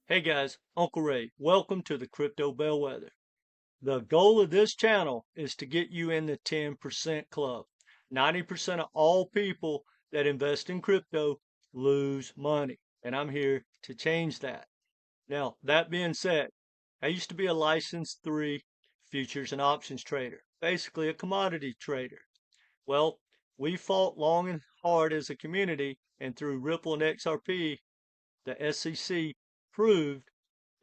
Hey guys, Uncle Ray. Welcome to the Crypto Bellwether. The goal of this channel is to get you in the 10% club. 90% of all people that invest in crypto lose money, and I'm here to change that. Now, that being said, I used to be a licensed 3 futures and options trader, basically a commodity trader. Well, we fought long and hard as a community, and through Ripple and XRP, the SEC proved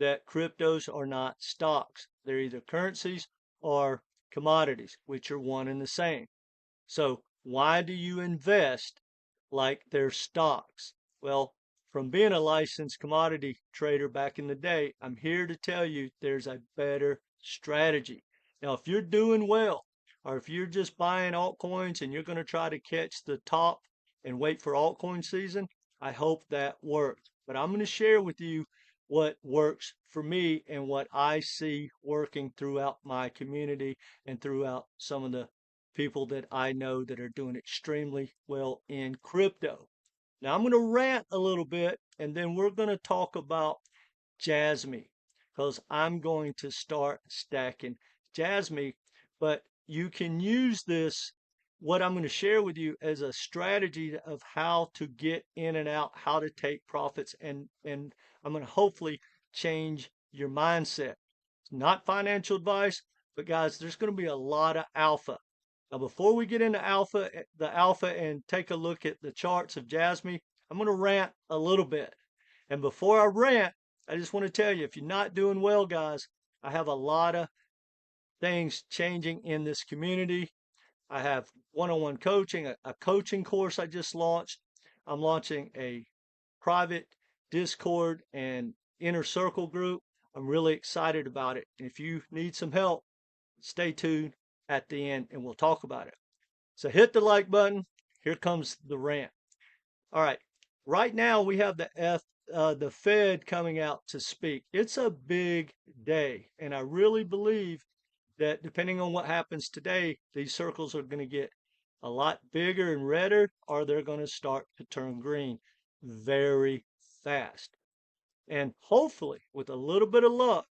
that cryptos are not stocks. They're either currencies or commodities, which are one and the same. So why do you invest like they're stocks? Well, from being a licensed commodity trader back in the day, I'm here to tell you there's a better strategy. Now, if you're doing well, or if you're just buying altcoins and you're going to try to catch the top and wait for altcoin season, I hope that works. But I'm going to share with you what works for me and what I see working throughout my community and throughout some of the people that I know that are doing extremely well in crypto. Now I'm going to rant a little bit and then we're going to talk about Jasmy because I'm going to start stacking Jasmy, but you can use this, what I'm going to share with you, as a strategy of how to get in and out, how to take profits, and I'm going to hopefully change your mindset. It's not financial advice, but guys, there's going to be a lot of alpha. Now, before we get into the alpha and take a look at the charts of Jasmy, I'm going to rant a little bit. And before I rant, I just want to tell you, if you're not doing well, guys, I have a lot of things changing in this community. I have one-on-one coaching, a coaching course I just launched. I'm launching a private Discord and inner circle group. I'm really excited about it. And if you need some help, stay tuned at the end and we'll talk about it. So hit the like button. Here comes the rant. All right. Right now we have the Fed coming out to speak. It's a big day, and I really believe that depending on what happens today, these circles are going to get a lot bigger and redder, or they're going to start to turn green very fast. And hopefully, with a little bit of luck,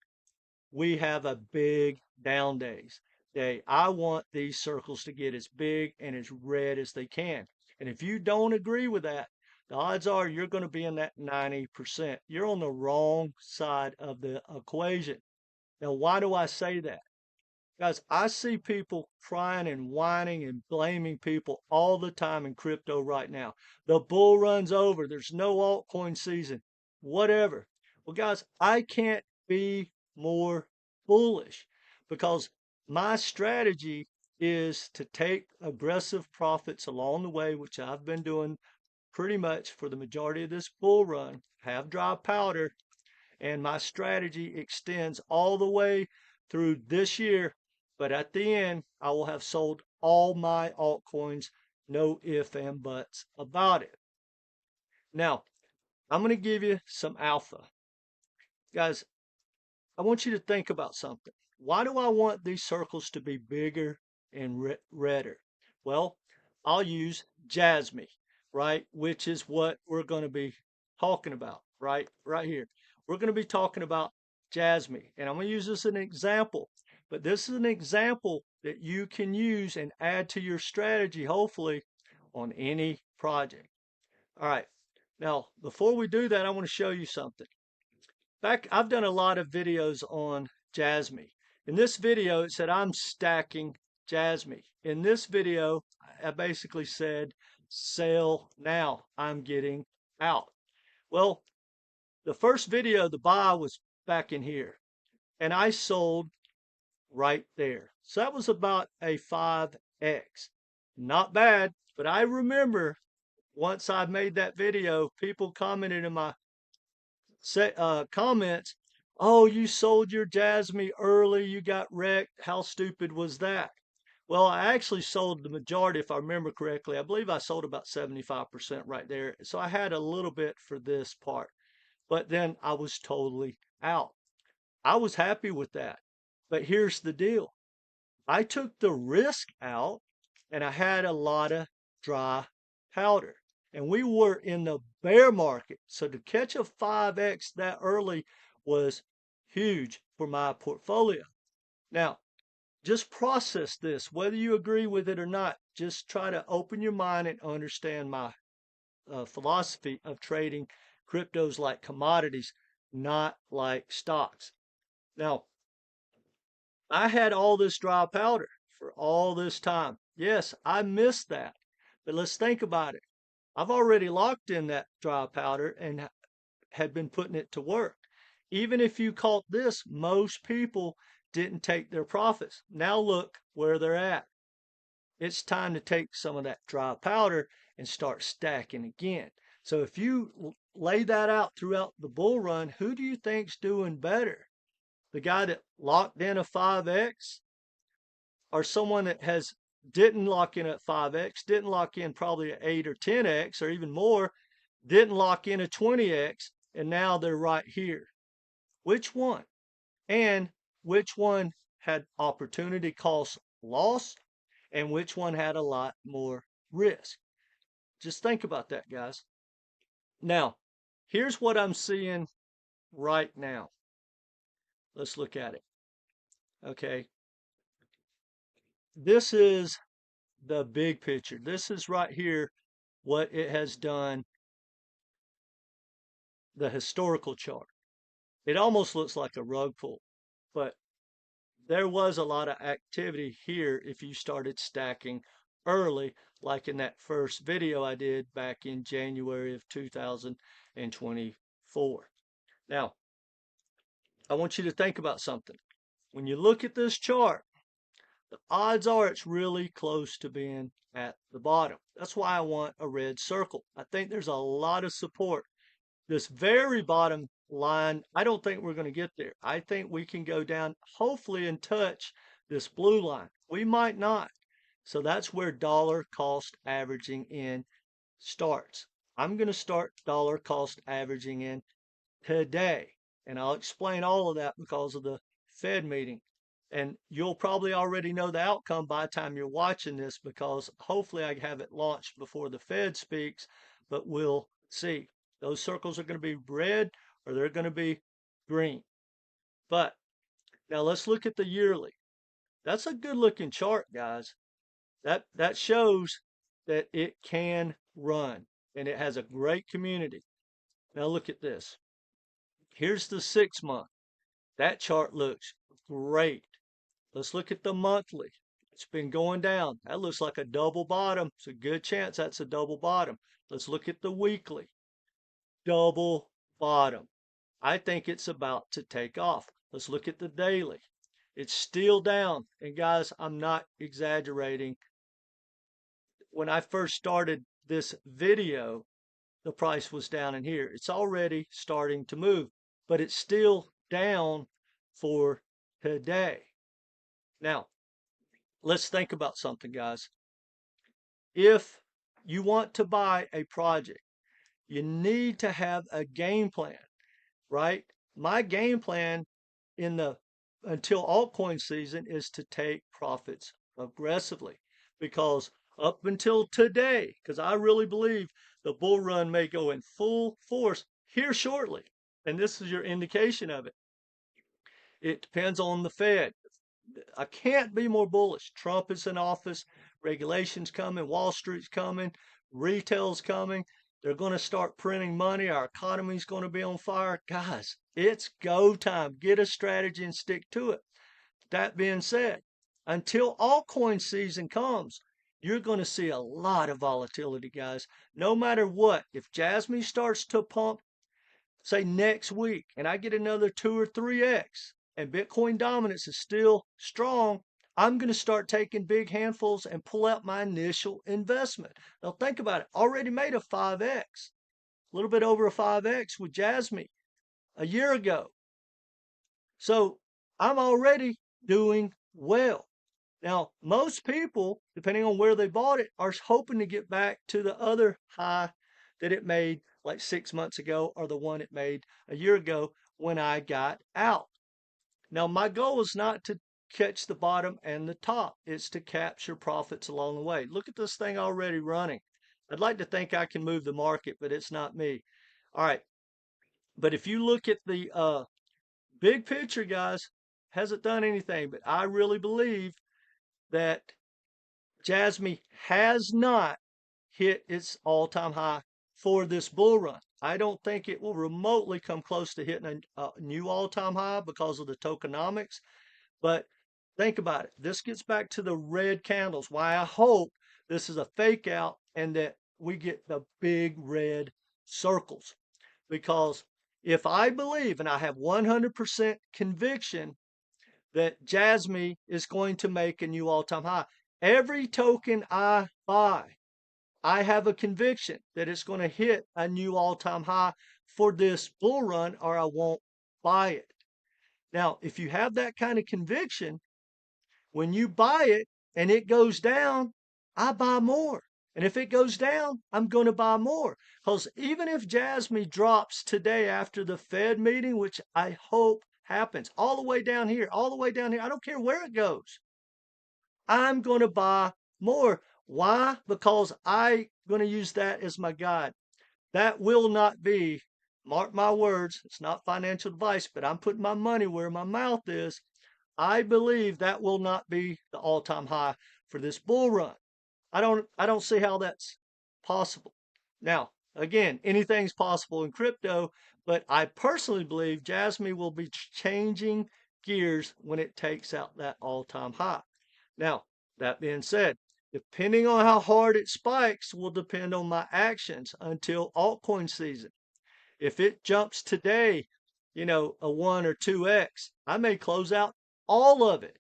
we have a big down day. I want these circles to get as big and as red as they can. And if you don't agree with that, the odds are you're going to be in that 90%. You're on the wrong side of the equation. Now, why do I say that? Guys, I see people crying and whining and blaming people all the time in crypto right now. The bull run's over. There's no altcoin season, whatever. Well, guys, I can't be more bullish because my strategy is to take aggressive profits along the way, which I've been doing pretty much for the majority of this bull run, have dry powder, and my strategy extends all the way through this year. But at the end, I will have sold all my altcoins, no ifs and buts about it. Now, I'm going to give you some alpha. Guys, I want you to think about something. Why do I want these circles to be bigger and redder? Well, I'll use Jasmy, right? Which is what we're going to be talking about, right? Right here. We're going to be talking about Jasmy. And I'm going to use this as an example. But this is an example that you can use and add to your strategy, hopefully, on any project. All right. Now, before we do that, I want to show you something. I've done a lot of videos on Jasmy. In this video, it said I'm stacking Jasmy. In this video, I basically said, sell now, I'm getting out. Well, the first video, the buy was back in here, and I sold right there. So that was about a 5x. Not bad, but I remember once I made that video, people commented in my comments, oh, you sold your Jasmy early, you got wrecked. How stupid was that? Well, I actually sold the majority, if I remember correctly. I believe I sold about 75% right there. So I had a little bit for this part, but then I was totally out. I was happy with that. But here's the deal. I took the risk out and I had a lot of dry powder. And we were in the bear market. So to catch a 5x that early was huge for my portfolio. Now, just process this, whether you agree with it or not. Just try to open your mind and understand my philosophy of trading cryptos like commodities, not like stocks. Now, I had all this dry powder for all this time. Yes, I missed that. But let's think about it. I've already locked in that dry powder and had been putting it to work. Even if you caught this, most people didn't take their profits. Now look where they're at. It's time to take some of that dry powder and start stacking again. So if you lay that out throughout the bull run, who do you think's doing better? The guy that locked in a 5x, or someone that has didn't lock in at 5x, didn't lock in probably at 8 or 10x or even more, didn't lock in a 20x, and now they're right here. Which one? And which one had opportunity cost loss, and which one had a lot more risk? Just think about that, guys. Now, here's what I'm seeing right now. Let's look at it. Okay. This is the big picture. This is right here what it has done, the historical chart. It almost looks like a rug pull, but there was a lot of activity here if you started stacking early, like in that first video I did back in January of 2024. Now, I want you to think about something. When you look at this chart, the odds are it's really close to being at the bottom. That's why I want a red circle. I think there's a lot of support. This very bottom line, I don't think we're going to get there. I think we can go down, hopefully, and touch this blue line. We might not. So that's where dollar cost averaging in starts. I'm going to start dollar cost averaging in today. And I'll explain all of that because of the Fed meeting. And you'll probably already know the outcome by the time you're watching this, because hopefully I have it launched before the Fed speaks, but we'll see. Those circles are going to be red or they're going to be green. But now let's look at the yearly. That's a good looking chart, guys. That shows that it can run and it has a great community. Now look at this. Here's the 6 month. That chart looks great. Let's look at the monthly. It's been going down. That looks like a double bottom. It's a good chance that's a double bottom. Let's look at the weekly. Double bottom. I think it's about to take off. Let's look at the daily. It's still down. And guys, I'm not exaggerating. When I first started this video, the price was down in here. It's already starting to move, but it's still down for today. Now, let's think about something, guys. If you want to buy a project, you need to have a game plan, right? My game plan in the until altcoin season is to take profits aggressively, because up until today, because I really believe the bull run may go in full force here shortly, and this is your indication of it. It depends on the Fed. I can't be more bullish. Trump is in office, regulations coming, Wall Street's coming, retail's coming. They're going to start printing money. Our economy's going to be on fire. Guys, it's go time. Get a strategy and stick to it. That being said, until altcoin season comes, you're going to see a lot of volatility, guys. No matter what, if Jasmy starts to pump, say next week, and I get another 2 or 3x, and Bitcoin dominance is still strong, I'm going to start taking big handfuls and pull out my initial investment. Now think about it. Already made a 5x, a little bit over a 5x with Jasmy a year ago. So I'm already doing well. Now, most people, depending on where they bought it, are hoping to get back to the other high that it made like 6 months ago, or the one it made a year ago when I got out. Now, my goal is not to catch the bottom and the top. It's to capture profits along the way. Look at this thing already running. I'd like to think I can move the market, but it's not me. All right. But if you look at the big picture, guys, hasn't done anything. But I really believe that Jasmy has not hit its all-time high for this bull run. I don't think it will remotely come close to hitting a new all-time high because of the tokenomics. But think about it. This gets back to the red candles. Why I hope this is a fake out and that we get the big red circles. Because if I believe and I have 100% conviction that Jasmy is going to make a new all-time high, every token I buy, I have a conviction that it's going to hit a new all-time high for this bull run or I won't buy it. Now, if you have that kind of conviction, when you buy it and it goes down, I buy more. And if it goes down, I'm going to buy more. Because even if Jasmy drops today after the Fed meeting, which I hope happens, all the way down here, all the way down here, I don't care where it goes, I'm going to buy more. Why? Because I'm going to use that as my guide. That will not be, mark my words, it's not financial advice, but I'm putting my money where my mouth is. I believe that will not be the all-time high for this bull run. I don't see how that's possible. Now, again, anything's possible in crypto, but I personally believe Jasmy will be changing gears when it takes out that all-time high. Now, that being said, depending on how hard it spikes will depend on my actions until altcoin season. If it jumps today, a 1 or 2x, I may close out all of it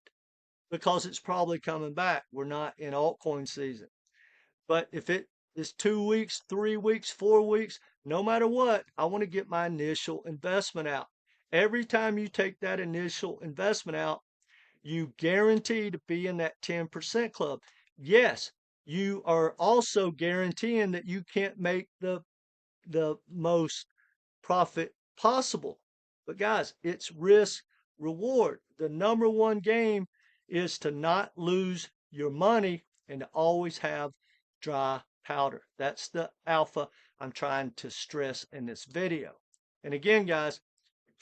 because it's probably coming back. We're not in altcoin season. But if it is 2 weeks, 3 weeks, 4 weeks, no matter what, I want to get my initial investment out. Every time you take that initial investment out, you guarantee to be in that 10% club. Yes, you are also guaranteeing that you can't make the most profit possible. But guys, it's risk reward. The number one game is to not lose your money and to always have dry powder. That's the alpha I'm trying to stress in this video. And again, guys,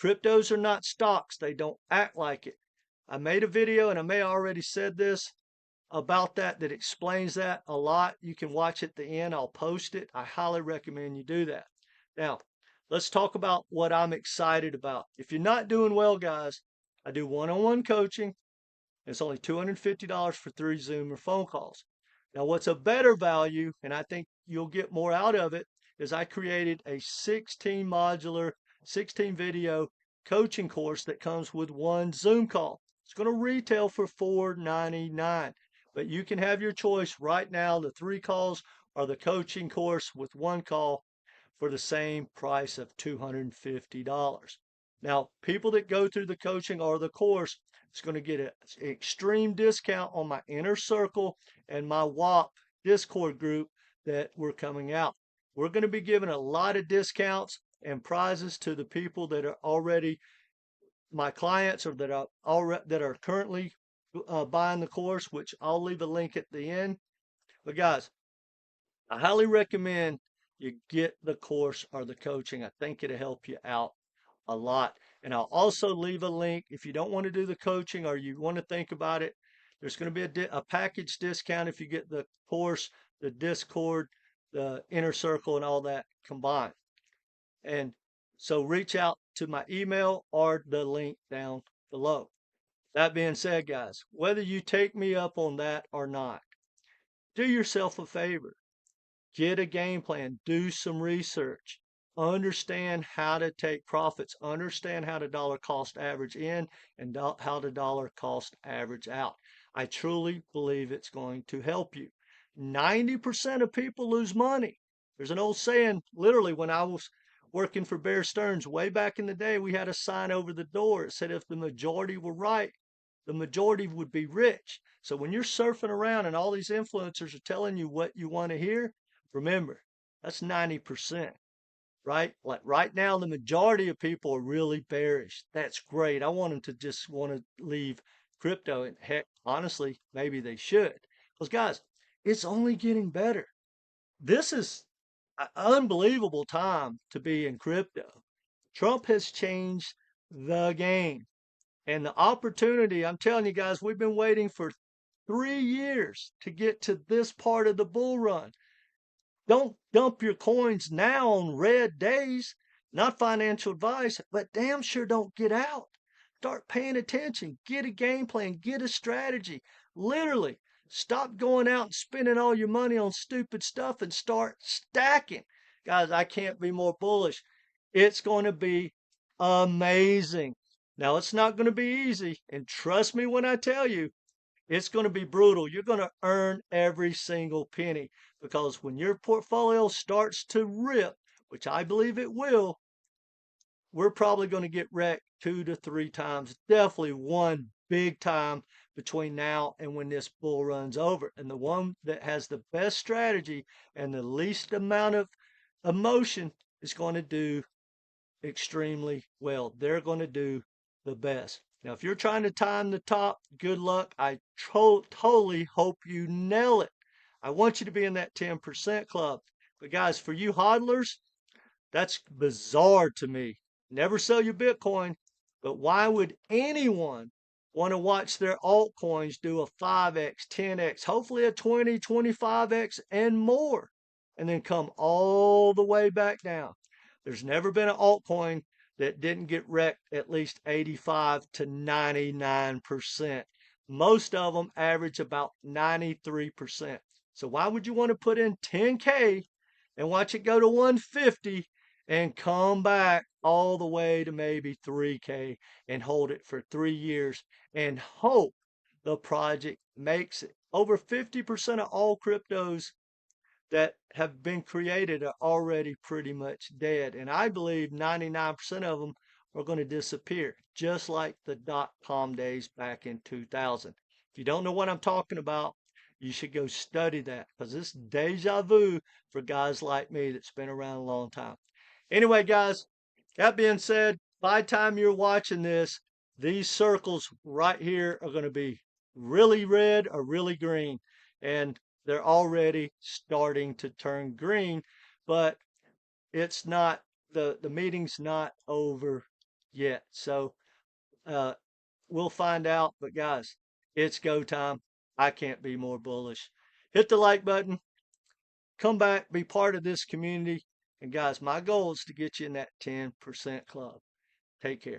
cryptos are not stocks. They don't act like it. I made a video and I may have already said this about that explains that a lot. You can watch at the end. I'll post it. I highly recommend you do that. Now, let's talk about what I'm excited about. If you're not doing well, guys, I do one-on-one coaching. It's only $250 for 3 Zoom or phone calls. Now, what's a better value, and I think you'll get more out of it, is I created a 16 modular, 16 video coaching course that comes with 1 Zoom call. It's going to retail for $499, but you can have your choice right now, the 3 calls or the coaching course with 1 call for the same price of $250. Now, people that go through the coaching or the course is going to get an extreme discount on my inner circle and my WAP Discord group that we're coming out. We're going to be giving a lot of discounts and prizes to the people that are already my clients or that are currently buying the course, which I'll leave a link at the end. But guys, I highly recommend you get the course or the coaching. I think it'll help you out a lot. And I'll also leave a link if you don't want to do the coaching or you want to think about it. There's going to be a package discount if you get the course, the Discord, the inner circle, and all that combined. And so reach out to my email or the link down below. That being said, guys, whether you take me up on that or not, do yourself a favor. Get a game plan, do some research, understand how to take profits, understand how to dollar cost average in and how to dollar cost average out. I truly believe it's going to help you. 90% of people lose money. There's an old saying, literally, when I was working for Bear Stearns way back in the day, we had a sign over the door. It said if the majority were right, the majority would be rich. So when you're surfing around and all these influencers are telling you what you want to hear, remember, that's 90%, right? Like right now, the majority of people are really bearish. That's great. I want them to just want to leave crypto. And heck, honestly, maybe they should. Because guys, it's only getting better. This is an unbelievable time to be in crypto. Trump has changed the game. And the opportunity, I'm telling you guys, we've been waiting for 3 years to get to this part of the bull run. Don't dump your coins now on red days. Not financial advice, but damn sure don't get out. Start paying attention. Get a game plan. Get a strategy. Literally, stop going out and spending all your money on stupid stuff and start stacking. Guys, I can't be more bullish. It's going to be amazing. Now, it's not going to be easy. And trust me when I tell you, it's going to be brutal. You're going to earn every single penny because when your portfolio starts to rip, which I believe it will, we're probably going to get wrecked 2 to 3 times. Definitely one big time between now and when this bull runs over. And the one that has the best strategy and the least amount of emotion is going to do extremely well. They're going to do the best. Now, if you're trying to time the top, good luck. I totally hope you nail it. I want you to be in that 10% club. But guys, for you hodlers, that's bizarre to me. Never sell your Bitcoin, but why would anyone want to watch their altcoins do a 5x, 10x, hopefully a 20, 25x and more, and then come all the way back down? There's never been an altcoin that didn't get wrecked at least 85 to 99%. Most of them average about 93%. So why would you want to put in 10K and watch it go to 150 and come back all the way to maybe 3K and hold it for 3 years and hope the project makes it? Over 50% of all cryptos that have been created are already pretty much dead. And I believe 99% of them are going to disappear, just like the dot-com days back in 2000. If you don't know what I'm talking about, you should go study that because it's deja vu for guys like me that's been around a long time. Anyway, guys, that being said, by the time you're watching this, these circles right here are going to be really red or really green. And they're already starting to turn green, but it's not, the meeting's not over yet. So uh, we'll find out. But guys, it's go time. I can't be more bullish. Hit the like button. Come back, be part of this community. And guys, my goal is to get you in that 10% club. Take care.